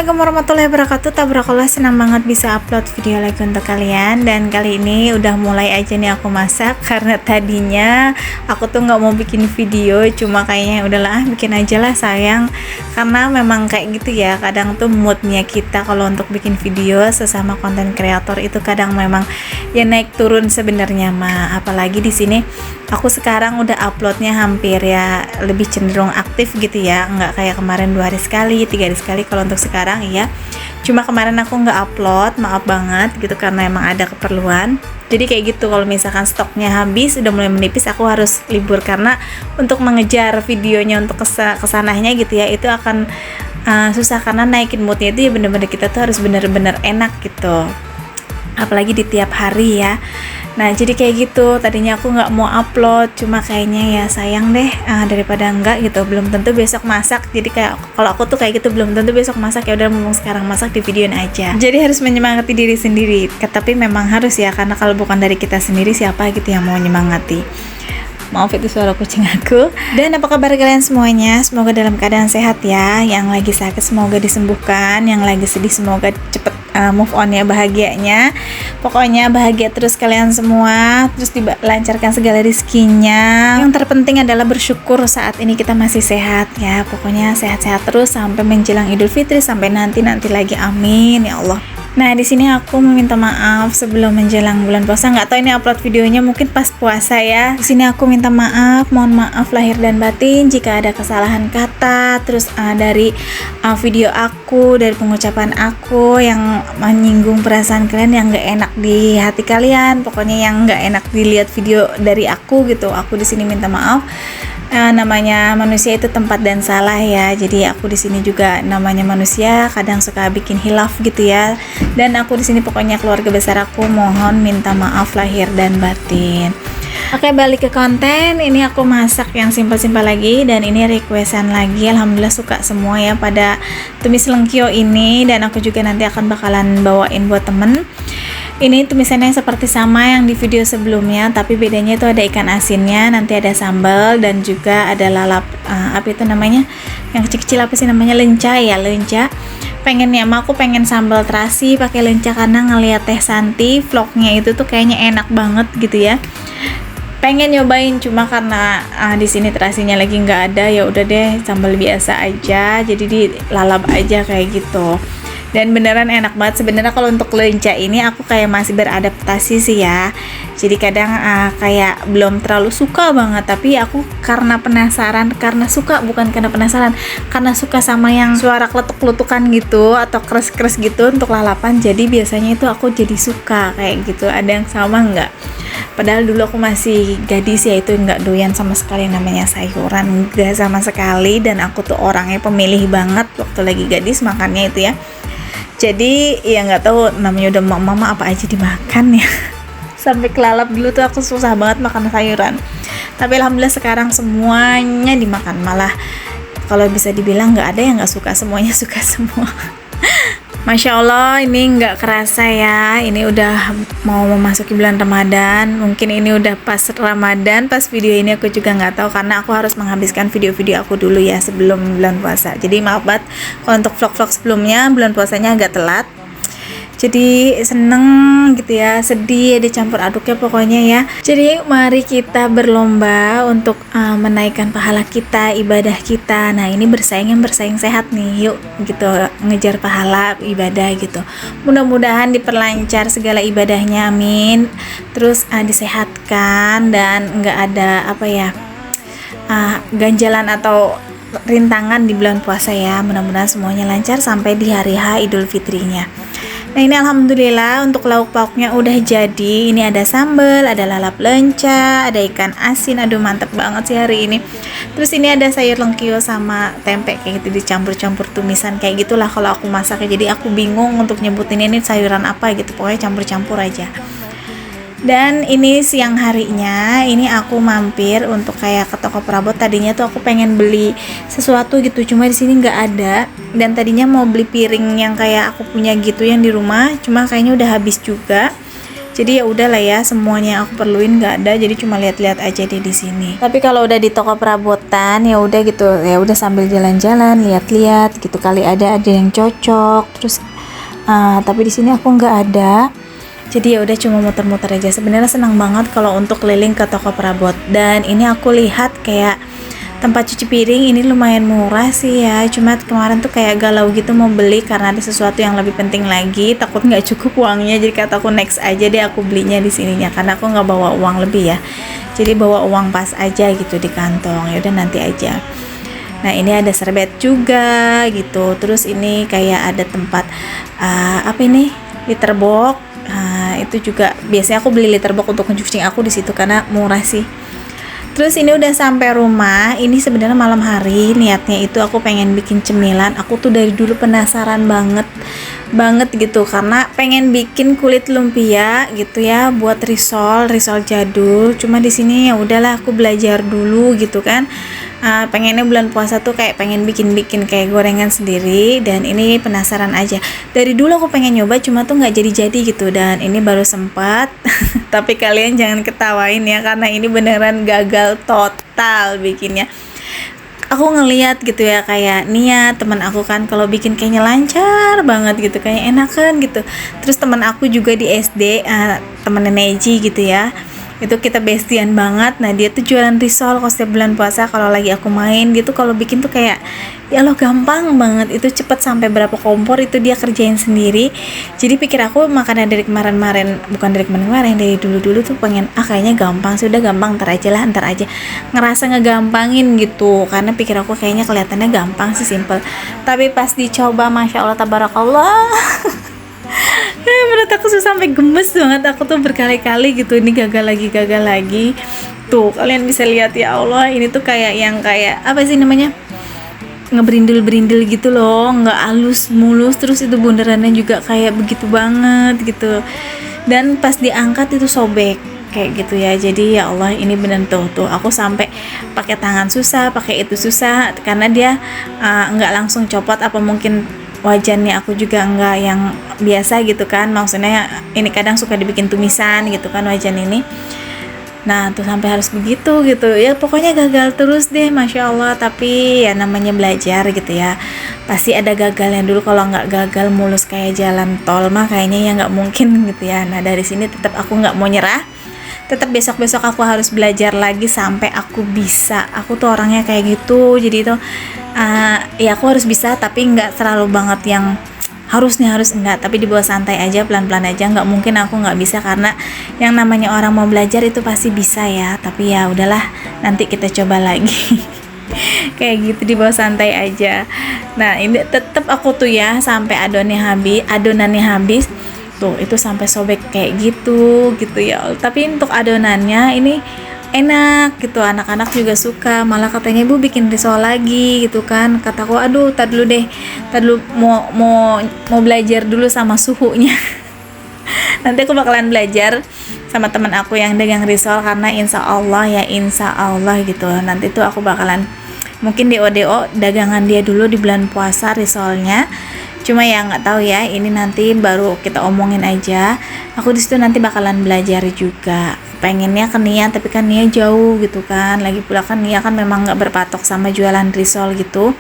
Assalamualaikum warahmatullahi wabarakatuh. Tabarakallah, senang banget bisa upload video lagi untuk kalian. Dan kali ini udah mulai aja nih aku masak, karena tadinya aku tuh nggak mau bikin video, cuma kayaknya udahlah bikin aja lah sayang. Karena memang kayak gitu ya, kadang tuh moodnya kita kalau untuk bikin video sesama konten kreator itu kadang memang ya naik turun sebenarnya mah. Apalagi di sini aku sekarang udah uploadnya hampir ya lebih cenderung aktif gitu ya, nggak kayak kemarin 2 hari sekali, 3 hari sekali. Kalau untuk sekarang ya, cuma kemarin aku nggak upload, maaf banget gitu, karena emang ada keperluan. Jadi kayak gitu, kalau misalkan stoknya habis udah mulai menipis, aku harus libur karena untuk mengejar videonya untuk kesananya gitu ya, itu akan susah karena naikin moodnya itu ya bener-bener kita tuh harus bener-bener enak gitu, apalagi di tiap hari ya. Nah jadi kayak gitu, tadinya aku nggak mau upload, cuma kayaknya ya sayang deh, daripada enggak gitu, belum tentu besok masak. Jadi kayak kalau aku tuh kayak gitu, belum tentu besok masak, ya udah mumpung sekarang masak di videoin aja. Jadi harus menyemangati diri sendiri, tapi memang harus ya, karena kalau bukan dari kita sendiri siapa gitu yang mau menyemangati. Maaf itu suara kucing aku. Dan apa kabar kalian semuanya? Semoga dalam keadaan sehat ya. Yang lagi sakit semoga disembuhkan, yang lagi sedih semoga cepet move on ya, bahagianya. Pokoknya bahagia terus kalian semua, terus dilancarkan segala rezekinya. Yang terpenting adalah bersyukur saat ini kita masih sehat ya. Pokoknya sehat-sehat terus sampai menjelang Idul Fitri, sampai nanti lagi, amin ya Allah. Nah di sini aku meminta maaf sebelum menjelang bulan puasa. Nggak tahu ini upload videonya mungkin pas puasa ya. Di sini aku minta maaf, mohon maaf lahir dan batin jika ada kesalahan kata, terus dari video aku, dari pengucapan aku yang menyinggung perasaan kalian, yang nggak enak di hati kalian, pokoknya yang nggak enak dilihat video dari aku gitu. Aku di sini minta maaf. Namanya manusia itu tempat dan salah ya. Jadi aku di sini juga namanya manusia, kadang suka bikin hilaf gitu ya. Dan aku di sini pokoknya keluarga besar aku mohon minta maaf lahir dan batin. Oke, balik ke konten. Ini aku masak yang simpel-simpel lagi, dan ini requestan lagi. Alhamdulillah suka semua ya pada tumis lengkio ini, dan aku juga nanti akan bakalan bawain buat temen. Ini tumisannya seperti sama yang di video sebelumnya, tapi bedanya itu ada ikan asinnya, nanti ada sambal, dan juga ada lalap, apa itu namanya, yang kecil-kecil apa sih namanya, lenca ya, lenca. Pengennya aku pengen sambal terasi pakai lenca, karena ngeliat Teh Santi vlognya itu tuh kayaknya enak banget gitu ya. Pengen nyobain, cuma karena di sini terasinya lagi nggak ada, ya udah deh sambal biasa aja, jadi dilalap aja kayak gitu. Dan beneran enak banget sebenarnya. Kalau untuk lenca ini aku kayak masih beradaptasi sih ya, jadi kadang kayak belum terlalu suka banget, tapi aku karena penasaran, karena suka, bukan karena penasaran, karena suka sama yang suara kletuk-kletukan gitu atau keres-keres gitu untuk lalapan, jadi biasanya itu aku jadi suka kayak gitu. Ada yang sama nggak? Padahal dulu aku masih gadis ya, itu nggak doyan sama sekali namanya sayuran, nggak sama sekali. Dan aku tuh orangnya pemilih banget waktu lagi gadis makannya itu ya. Jadi ya nggak tahu namanya udah mama apa aja dimakan ya. Sampai kelalap dulu tuh aku susah banget makan sayuran. Tapi alhamdulillah sekarang semuanya dimakan. Malah kalau bisa dibilang nggak ada yang nggak suka, semuanya suka semua. Masya Allah, ini nggak kerasa ya, ini udah mau memasuki bulan Ramadan. Mungkin ini udah pas Ramadan, pas video ini aku juga nggak tahu, karena aku harus menghabiskan video-video aku dulu ya sebelum bulan puasa. Jadi maaf banget kalau untuk vlog-vlog sebelumnya bulan puasanya agak telat. Jadi seneng gitu ya, sedih, dicampur aduknya pokoknya ya. Jadi mari kita berlomba untuk menaikkan pahala kita, ibadah kita. Nah ini bersaing sehat nih, yuk gitu, ngejar pahala ibadah gitu. Mudah-mudahan diperlancar segala ibadahnya, amin. Terus disehatkan dan nggak ada apa ya, ganjalan atau rintangan di bulan puasa ya. Mudah-mudahan semuanya lancar sampai di hari H Idul Fitrinya. Nah ini alhamdulillah untuk lauk pauknya udah jadi. Ini ada sambal, ada lalap lenca, ada ikan asin. Aduh mantep banget sih hari ini. Terus ini ada sayur lengkio sama tempe kayak gitu, dicampur-campur tumisan kayak gitulah kalau aku masaknya. Jadi aku bingung untuk nyebutin ini sayuran apa gitu, pokoknya campur-campur aja. Dan ini siang harinya, ini aku mampir untuk kayak ke toko perabot. Tadinya tuh aku pengen beli sesuatu gitu, cuma di sini nggak ada. Dan tadinya mau beli piring yang kayak aku punya gitu yang di rumah, cuma kayaknya udah habis juga. Jadi ya udahlah ya, semuanya yang aku perluin nggak ada, jadi cuma lihat-lihat aja deh di sini. Tapi kalau udah di toko perabotan ya udah gitu, ya udah sambil jalan-jalan lihat-lihat gitu, kali ada yang cocok. Terus tapi di sini aku nggak ada. Jadi ya udah cuma muter-muter aja. Sebenarnya senang banget kalau untuk keliling ke toko perabot. Dan ini aku lihat kayak tempat cuci piring ini lumayan murah sih ya. Cuma kemarin tuh kayak galau gitu mau beli karena ada sesuatu yang lebih penting lagi. Takut nggak cukup uangnya. Jadi kata aku next aja deh aku belinya di sininya, karena aku nggak bawa uang lebih ya. Jadi bawa uang pas aja gitu di kantong. Ya udah nanti aja. Nah ini ada serbet juga gitu. Terus ini kayak ada tempat apa ini, litter box. Itu juga biasanya aku beli litter box untuk mencuci aku di situ karena murah sih. Terus ini udah sampai rumah. Ini sebenarnya malam hari niatnya itu aku pengen bikin cemilan. Aku tuh dari dulu penasaran banget gitu karena pengen bikin kulit lumpia gitu ya buat risol jadul. Cuma di sini ya udahlah aku belajar dulu gitu kan. Pengennya bulan puasa tuh kayak pengen bikin kayak gorengan sendiri, dan ini penasaran aja. Dari dulu aku pengen nyoba cuma tuh nggak jadi gitu, dan ini baru sempat. Tapi kalian jangan ketawain ya karena ini beneran gagal total bikinnya. Aku ngeliat gitu ya kayak Nia teman aku kan kalau bikin kayaknya lancar banget gitu, kayak enakan gitu. Terus teman aku juga di SD, temen Neji gitu ya, itu kita bestian banget. Nah dia tuh jualan risol kalau setiap bulan puasa kalau lagi aku main gitu. Kalau bikin tuh kayak ya Allah gampang banget, itu cepet sampai berapa kompor itu dia kerjain sendiri. Jadi pikir aku makanan dari kemarin-kemarin, bukan dari kemarin-kemarin, dari dulu-dulu tuh pengen kayaknya gampang, sudah gampang, ntar aja ngerasa ngegampangin gitu, karena pikir aku kayaknya kelihatannya gampang sih, simple. Tapi pas dicoba Masya Allah tabarakallah menurut aku sampai gemes banget. Aku tuh berkali-kali gitu, ini gagal lagi. Tuh kalian bisa lihat ya Allah, ini tuh kayak apa sih namanya, ngeberindil gitu loh, nggak halus mulus. Terus itu bundarannya juga kayak begitu banget gitu, dan pas diangkat itu sobek kayak gitu ya. Jadi ya Allah ini bener tuh aku sampai pakai tangan susah, pakai itu susah karena dia nggak langsung copot. Apa mungkin wajannya aku juga nggak yang biasa gitu kan, maksudnya ini kadang suka dibikin tumisan gitu kan wajan ini. Nah tuh sampai harus begitu gitu ya, pokoknya gagal terus deh Masya Allah. Tapi ya namanya belajar gitu ya, pasti ada gagalnya dulu. Kalau nggak gagal mulus kayak jalan tol mah kayaknya ya nggak mungkin gitu ya. Nah dari sini tetap aku nggak mau nyerah, tetap besok aku harus belajar lagi sampai aku bisa. Aku tuh orangnya kayak gitu, jadi tuh ya aku harus bisa, tapi nggak terlalu banget yang harus enggak, tapi dibawa santai aja, pelan-pelan aja. Nggak mungkin aku nggak bisa, karena yang namanya orang mau belajar itu pasti bisa ya. Tapi ya udahlah, nanti kita coba lagi. Kayak gitu, dibawa santai aja. Nah ini tetap aku tuh ya sampai adonannya habis tuh, itu sampai sobek kayak gitu ya. Tapi untuk adonannya ini enak gitu, anak-anak juga suka. Malah katanya ibu bikin risol lagi gitu kan. Kataku aduh tar dulu mau belajar dulu sama suhunya. Nanti aku bakalan belajar sama teman aku yang dagang risol, karena insya Allah gitu nanti tuh aku bakalan mungkin DO dagangan dia dulu di bulan puasa risolnya. Cuma ya nggak tahu ya, ini nanti baru kita omongin aja. Aku di situ nanti bakalan belajar juga. Pengennya ke Nia, tapi kan Nia jauh gitu kan. Lagi pula kan Nia kan memang nggak berpatok sama jualan risol gitu.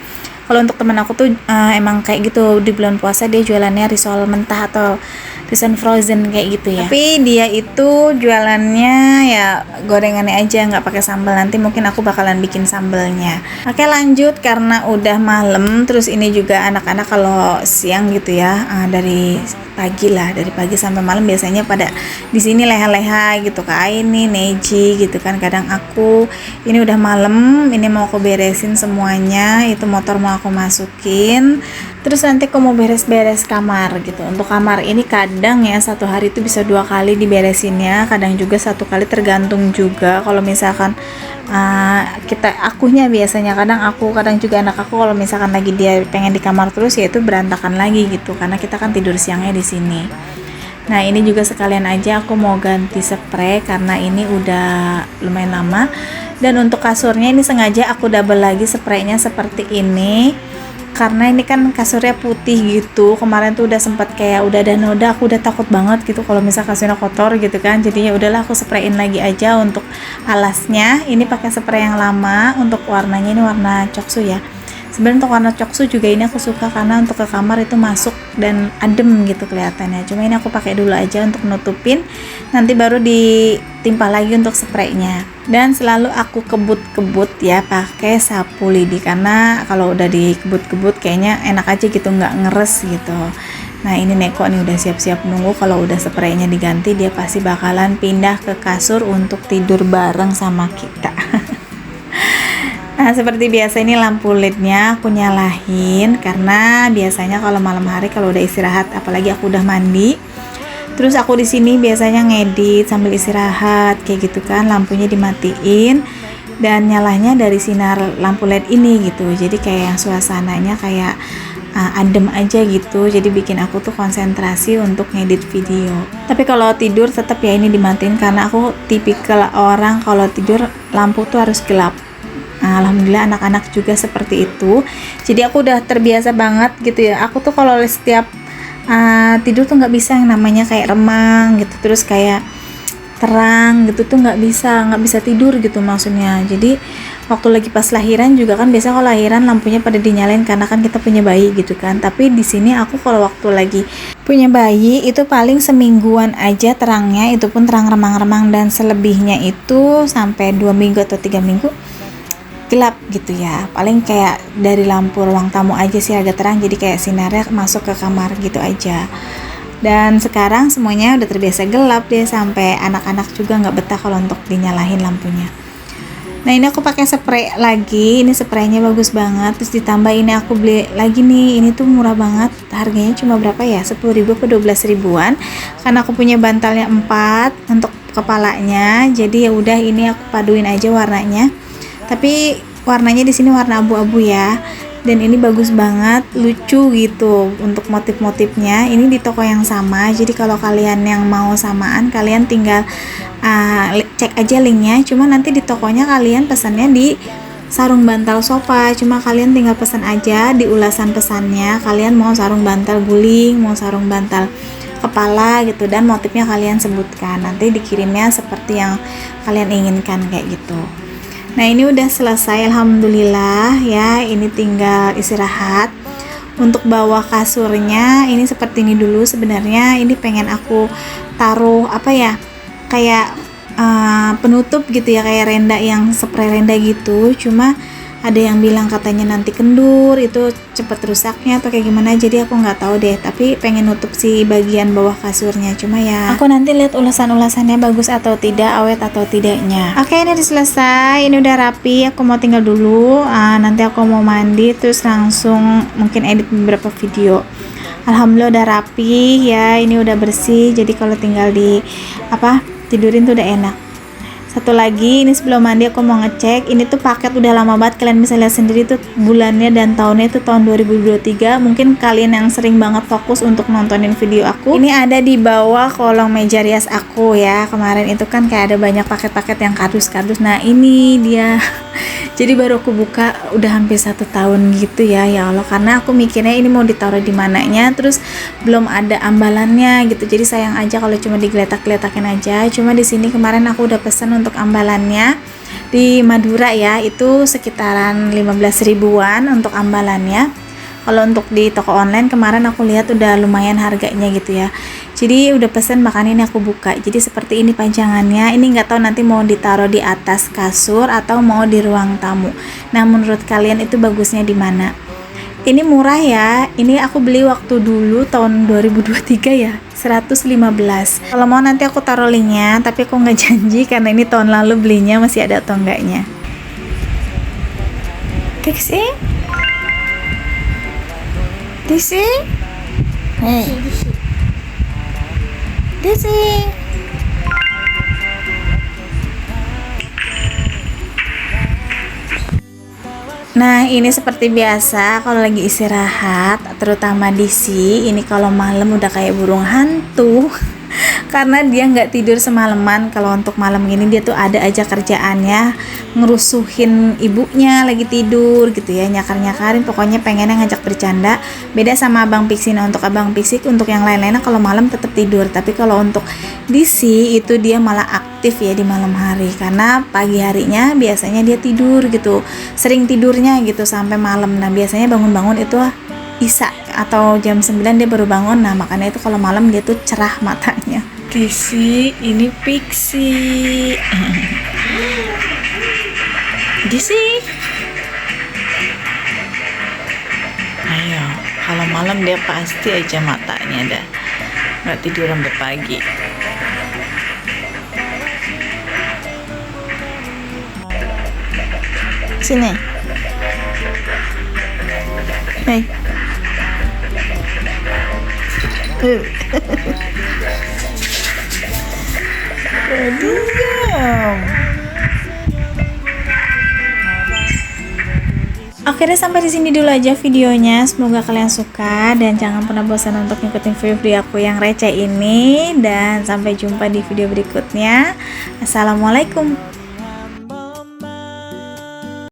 Kalau untuk teman aku tuh emang kayak gitu, di bulan puasa dia jualannya risol mentah atau risol frozen kayak gitu ya. Tapi dia itu jualannya ya gorengannya aja, nggak pakai sambal. Nanti mungkin aku bakalan bikin sambalnya. Oke lanjut, karena udah malam. Terus ini juga anak-anak kalau siang gitu ya, dari pagi sampai malam biasanya pada di sini leha-leha gitu. Kayak ini Neji gitu kan, kadang aku. Ini udah malam, ini mau aku beresin semuanya. Itu motor mau aku masukin. Terus nanti aku mau beres-beres kamar gitu. Untuk kamar ini kadang ya satu hari itu bisa 2 kali diberesinnya, kadang juga 1 kali, tergantung juga. Kalau misalkan akunya biasanya, kadang juga anak aku kalau misalkan lagi dia pengen di kamar terus ya itu berantakan lagi gitu, karena kita kan tidur siangnya di sini. Nah ini juga sekalian aja aku mau ganti spray karena ini udah lumayan lama. Dan untuk kasurnya ini sengaja aku double lagi spraynya seperti ini. karena ini kan kasurnya putih gitu. Kemarin tuh udah sempat kayak udah ada noda, aku udah takut banget gitu kalau misal kasurnya kotor gitu kan. Jadi ya udahlah aku sprayin lagi aja untuk alasnya. Ini pakai spray yang lama, untuk warnanya ini warna coksu ya. Sebenarnya untuk warna coksu juga ini aku suka karena untuk ke kamar itu masuk dan adem gitu kelihatannya. Cuma ini aku pakai dulu aja untuk nutupin, nanti baru ditimpa lagi untuk spraynya. Dan selalu aku kebut-kebut ya pakai sapu lidi, karena kalau udah dikebut-kebut kayaknya enak aja gitu, nggak ngeres gitu. Nah ini Neko nih udah siap-siap nunggu, kalau udah spraynya diganti dia pasti bakalan pindah ke kasur untuk tidur bareng sama kita. Nah seperti biasa ini lampu LED-nya aku nyalahin, karena biasanya kalau malam hari kalau udah istirahat, apalagi aku udah mandi, terus aku di sini biasanya ngedit sambil istirahat kayak gitu kan, lampunya dimatiin dan nyalanya dari sinar lampu LED ini gitu. Jadi kayak suasananya kayak adem aja gitu, jadi bikin aku tuh konsentrasi untuk ngedit video. Tapi kalau tidur tetap ya ini dimatiin, karena aku tipikal orang kalau tidur lampu tuh harus gelap. Alhamdulillah anak-anak juga seperti itu, jadi aku udah terbiasa banget gitu ya. Aku tuh kalau setiap tidur tuh nggak bisa yang namanya kayak remang gitu, terus kayak terang gitu tuh nggak bisa tidur gitu maksudnya. Jadi waktu lagi pas lahiran juga kan, biasa kalau lahiran lampunya pada dinyalain karena kan kita punya bayi gitu kan. Tapi di sini aku kalau waktu lagi punya bayi itu paling semingguan aja terangnya, itu pun terang remang-remang, dan selebihnya itu sampai 2 minggu atau 3 minggu gelap gitu ya. Paling kayak dari lampu ruang tamu aja sih agak terang, jadi kayak sinarnya masuk ke kamar gitu aja. Dan sekarang semuanya udah terbiasa gelap deh, sampai anak-anak juga nggak betah kalau untuk dinyalahin lampunya. Nah ini aku pakai spray lagi, ini spraynya bagus banget. Terus ditambah ini aku beli lagi nih, ini tuh murah banget, harganya cuma berapa ya, 10.000 atau 12 ribuan, karena aku punya bantalnya 4 untuk kepalanya. Jadi ya udah ini aku paduin aja warnanya, tapi warnanya di sini warna abu-abu ya, dan ini bagus banget, lucu gitu untuk motif-motifnya. Ini di toko yang sama, jadi kalau kalian yang mau samaan kalian tinggal cek aja linknya. Cuma nanti di tokonya kalian pesannya di sarung bantal sofa, cuma kalian tinggal pesan aja di ulasan pesannya kalian mau sarung bantal guling, mau sarung bantal kepala gitu, dan motifnya kalian sebutkan, nanti dikirimnya seperti yang kalian inginkan kayak gitu. Nah ini udah selesai alhamdulillah ya, ini tinggal istirahat. Untuk bawah kasurnya ini seperti ini dulu. Sebenarnya ini pengen aku taruh apa ya, kayak penutup gitu ya, kayak renda, yang spray renda gitu. Cuma ada yang bilang katanya nanti kendur, itu cepet rusaknya atau kayak gimana, jadi aku nggak tahu deh. Tapi pengen nutup si bagian bawah kasurnya, cuma ya aku nanti lihat ulasan-ulasannya bagus atau tidak, awet atau tidaknya. Oke ini udah selesai, ini udah rapi, aku mau tinggal dulu. Nanti aku mau mandi terus langsung mungkin edit beberapa video. Alhamdulillah udah rapi ya, ini udah bersih, jadi kalau tinggal di tidurin tuh udah enak. Satu lagi, ini sebelum mandi aku mau ngecek, ini tuh paket udah lama banget, kalian bisa lihat sendiri tuh bulannya dan tahunnya itu tahun 2023. Mungkin kalian yang sering banget fokus untuk nontonin video aku, ini ada di bawah kolong meja rias aku ya. Kemarin itu kan kayak ada banyak paket-paket yang kardus-kardus, nah ini dia. Jadi baru aku buka udah hampir 1 tahun gitu ya. Ya Allah, karena aku mikirnya ini mau ditaruh di mananya, terus belum ada ambalannya gitu, jadi sayang aja kalau cuma digeletak-geletakin aja. Cuma di sini kemarin aku udah pesan untuk ambalannya di Madura ya, itu sekitaran 15 ribuan untuk ambalannya. Kalau untuk di toko online kemarin aku lihat udah lumayan harganya gitu ya, jadi udah pesen, makanya ini aku buka. Jadi seperti ini panjangannya. Ini nggak tahu nanti mau ditaruh di atas kasur atau mau di ruang tamu. Nah menurut kalian itu bagusnya di mana? Ini murah ya, ini aku beli waktu dulu tahun 2023 ya, 115. Kalau mau nanti aku taruh linknya, tapi aku nggak janji karena ini tahun lalu belinya, masih ada atau enggaknya. Dixie? Dixie? Hey. Dixie? Nah ini seperti biasa kalau lagi istirahat, terutama DC ini kalau malam udah kayak burung hantu. karena dia nggak tidur semalaman. Kalau untuk malam gini dia tuh ada aja kerjaannya, ngerusuhin ibunya lagi tidur gitu ya, nyakar-nyakarin, pokoknya pengennya ngajak bercanda. Beda sama Abang Pixie. Nah, untuk Abang Pixie, untuk yang lain-lainnya kalau malam tetap tidur, tapi kalau untuk DC itu dia malah aktif ya di malam hari, karena pagi harinya biasanya dia tidur gitu, sering tidurnya gitu sampai malam. Nah, biasanya bangun-bangun itu Isya atau jam 9 dia baru bangun. Nah, makanya itu kalau malam dia tuh cerah matanya. DC, ini Pixie. DC. Ayo, kalau malam dia pasti aja matanya dah nggak tidur sampai pagi. Sini. Hey. Diam. Akhirnya sampai di sini dulu aja videonya. Semoga kalian suka dan jangan pernah bosan untuk ngikutin video aku yang receh ini. Dan sampai jumpa di video berikutnya. Assalamualaikum.